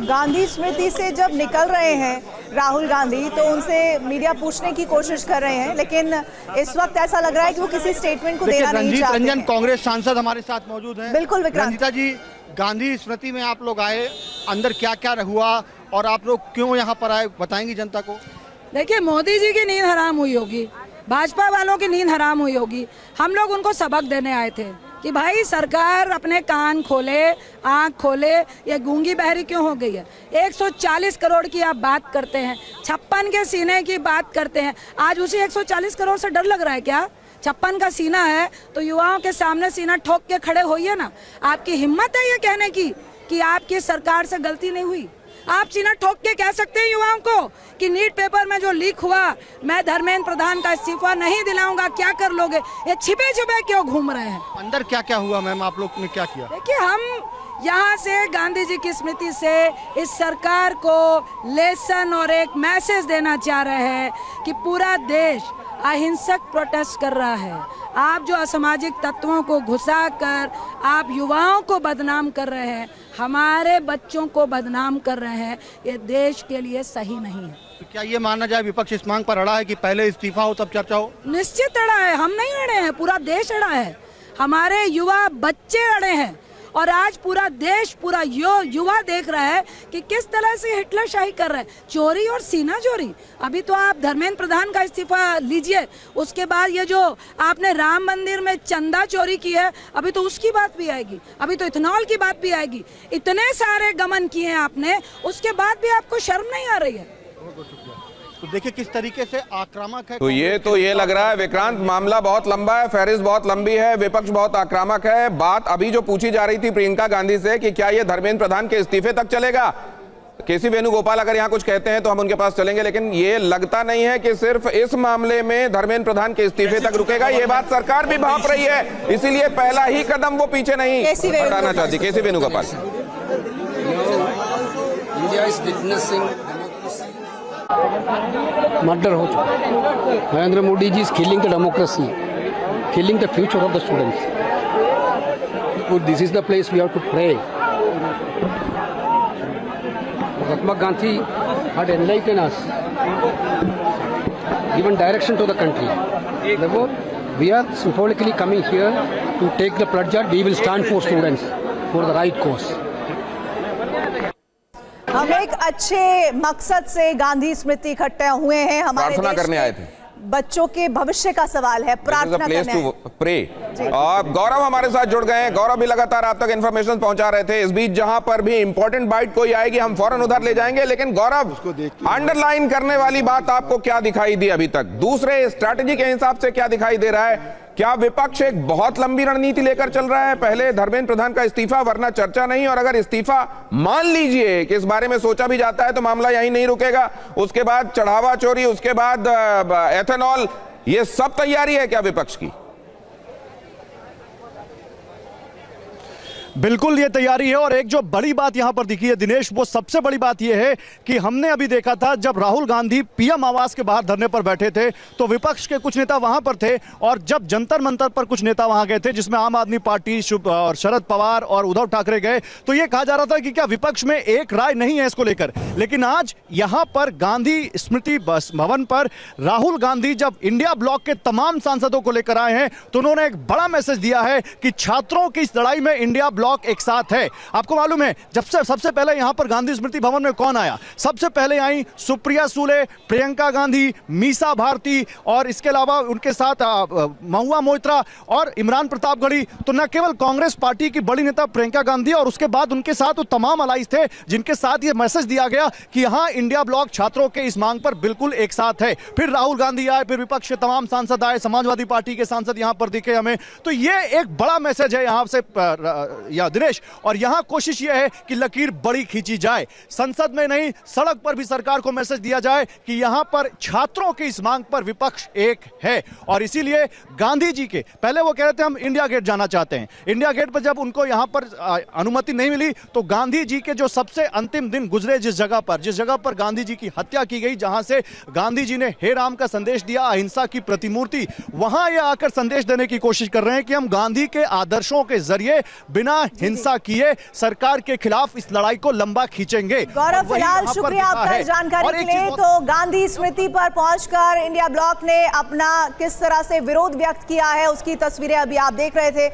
गांधी स्मृति से जब निकल रहे हैं राहुल गांधी, तो उनसे मीडिया पूछने की कोशिश कर रहे हैं, लेकिन इस वक्त ऐसा लग रहा है कि वो किसी स्टेटमेंट को देना नहीं चाहते। रंजन, कांग्रेस सांसद हमारे साथ मौजूद हैं। बिल्कुल विक्रांत। रंजिता जी, गांधी स्मृति में आप लोग आए, अंदर क्या क्या हुआ और आप लोग क्यों यहाँ पर आए, बताएंगी जनता को? देखिए, मोदी जी की नींद हराम हुई होगी, भाजपा वालों की नींद हराम हुई होगी। हम लोग उनको सबक देने आए थे कि भाई सरकार अपने कान खोले, आंख खोले, ये गूंगी बहरी क्यों हो गई है। 140 करोड़ की आप बात करते हैं, 56 के सीने की बात करते हैं। आज उसी 140 करोड़ से डर लग रहा है क्या? 56 का सीना है तो युवाओं के सामने सीना ठोक के खड़े होइए ना। आपकी हिम्मत है ये कहने की कि आपकी सरकार से गलती नहीं हुई? आप सीना ठोक के कह सकते हैं युवाओं को कि नीट पेपर में जो लीक हुआ, मैं धर्मेंद्र प्रधान का इस्तीफा नहीं दिलाऊंगा, क्या कर लोगे? ये छिपे छिपे क्यों घूम रहे हैं? अंदर क्या क्या हुआ मैम, आप लोग ने क्या किया? देखिए, हम यहाँ से गांधी जी की स्मृति से इस सरकार को लेसन और एक मैसेज देना चाह रहे हैं कि पूरा देश अहिंसक प्रोटेस्ट कर रहा है। आप जो असामाजिक तत्वों को घुसाकर आप युवाओं को बदनाम कर रहे हैं, हमारे बच्चों को बदनाम कर रहे हैं, ये देश के लिए सही नहीं है। तो क्या ये माना जाए विपक्ष इस मांग पर अड़ा है कि पहले इस्तीफा हो तब चर्चा हो? निश्चित अड़ा है, हम नहीं अड़े हैं, पूरा देश अड़ा है, हमारे युवा बच्चे अड़े हैं। और आज पूरा देश, पूरा युवा देख रहा है कि किस तरह से हिटलर शाही कर रहा है, चोरी और सीना चोरी। अभी तो आप धर्मेंद्र प्रधान का इस्तीफा लीजिए, उसके बाद ये जो आपने राम मंदिर में चंदा चोरी की है, अभी तो उसकी बात भी आएगी, अभी तो इथेनॉल की बात भी आएगी। इतने सारे गमन किए हैं आपने, उसके बाद भी आपको शर्म नहीं आ रही है। तो देखिए किस तरीके से आक्रामक है। तो ये लग रहा है विक्रांत, मामला बहुत लंबा है, फहरिस्त बहुत लंबी है, विपक्ष बहुत आक्रामक है। बात अभी जो पूछी जा रही थी प्रियंका गांधी से कि क्या ये धर्मेंद्र प्रधान के इस्तीफे तक चलेगा, केसी वेणुगोपाल अगर यहाँ कुछ कहते हैं तो हम उनके पास चलेंगे, लेकिन ये लगता नहीं है कि सिर्फ इस मामले में धर्मेंद्र प्रधान के इस्तीफे तक रुकेगा। ये बात सरकार भी भांप रही है, इसीलिए पहला ही कदम वो पीछे नहीं हटाना चाहती। केसी वेणुगोपाल, मर्डर हो चुका है। Narendra Modi ji is killing the democracy, killing the future of the students. This is the place we have to pray. Mahatma Gandhi had enlightened us, given direction to the country. Therefore, we are symbolically coming here to take the pledge that we will stand for students, for the right cause. हम एक अच्छे मकसद से गांधी स्मृति इकट्ठे हुए हैं, हमारे प्रार्थना करने आए थे। बच्चों के भविष्य का सवाल है, प्रार्थना करने प्रे। और गौरव हमारे साथ जुड़ गए हैं। गौरव भी लगातार आप तक इन्फॉर्मेशन पहुंचा रहे थे। इस बीच जहां पर भी इंपॉर्टेंट बाइट कोई आएगी हम फौरन उधर ले जाएंगे, लेकिन गौरव, अंडरलाइन करने वाली बात आपको क्या दिखाई दी अभी तक? दूसरे स्ट्रैटेजी के हिसाब से क्या दिखाई दे रहा है? क्या विपक्ष एक बहुत लंबी रणनीति लेकर चल रहा है? पहले धर्मेंद्र प्रधान का इस्तीफा, वरना चर्चा नहीं, और अगर इस्तीफा मान लीजिए कि इस बारे में सोचा भी जाता है तो मामला यहीं नहीं रुकेगा, उसके बाद चढ़ावा चोरी, उसके बाद एथेनॉल, ये सब तैयारी है क्या विपक्ष की? बिल्कुल ये तैयारी है। और एक जो बड़ी बात यहां पर दिखी है दिनेश, वो सबसे बड़ी बात यह है कि हमने अभी देखा था जब राहुल गांधी पीएम आवास के बाहर धरने पर बैठे थे तो विपक्ष के कुछ नेता वहां पर थे, और जब जंतर मंतर पर कुछ नेता वहां गए थे जिसमें आम आदमी पार्टी और शरद पवार और उद्धव ठाकरे गए, तो यह कहा जा रहा था कि क्या विपक्ष में एक राय नहीं है इसको लेकर। लेकिन आज यहां पर गांधी स्मृति भवन पर राहुल गांधी जब इंडिया ब्लॉक के तमाम सांसदों को लेकर आए हैं तो उन्होंने एक बड़ा मैसेज दिया है कि छात्रों की इस लड़ाई में इंडिया ब्लॉक एक साथ है। आपको मालूम है जब से सबसे पहले यहां पर गांधी स्मृति भवन में कौन आया? सबसे पहले आई सुप्रिया सुले, प्रियंका गांधी, मीसा भारती, और इसके अलावा उनके साथ महुआ मोइत्रा और इमरान प्रतापगढ़ी। तो न केवल कांग्रेस पार्टी की बड़ी नेता प्रियंका गांधी, और उसके बाद उनके साथ वो तमाम अलाइज थे जिनके साथ ये मैसेज दिया गया कि यहां इंडिया ब्लॉक छात्रों के इस मांग पर बिल्कुल एक साथ है। फिर राहुल गांधी आए, फिर विपक्ष के तमाम सांसद आए, समाजवादी पार्टी के सांसद यहां पर दिखे हमें। तो ये एक बड़ा मैसेज है यहां से दिनेश, और यहां कोशिश यह है कि लकीर बड़ी खींची जाए, संसद में नहीं सड़क पर भी सरकार को मैसेज दिया जाए कि यहां पर छात्रों की इस मांग पर विपक्ष एक है। और इसीलिए गांधी जी के पहले वो कह रहे थे हम इंडिया गेट जाना चाहते हैं, इंडिया गेट पर जब उनको यहां पर अनुमति नहीं मिली तो गांधी जी के जो सबसे अंतिम दिन गुजरे जिस जगह पर गांधी जी की हत्या की गई, जहां से गांधी जी ने हे राम का संदेश दिया, अहिंसा की प्रतिमूर्ति, वहां ये आकर संदेश देने की कोशिश कर रहे हैं कि हम गांधी के आदर्शों के जरिए बिना हिंसा किए सरकार के खिलाफ इस लड़ाई को लंबा खींचेंगे। गौरव, फिलहाल शुक्रिया आपका जानकारी के लिए। तो गांधी स्मृति पर पहुंचकर इंडिया ब्लॉक ने अपना किस तरह से विरोध व्यक्त किया है उसकी तस्वीरें अभी आप देख रहे थे।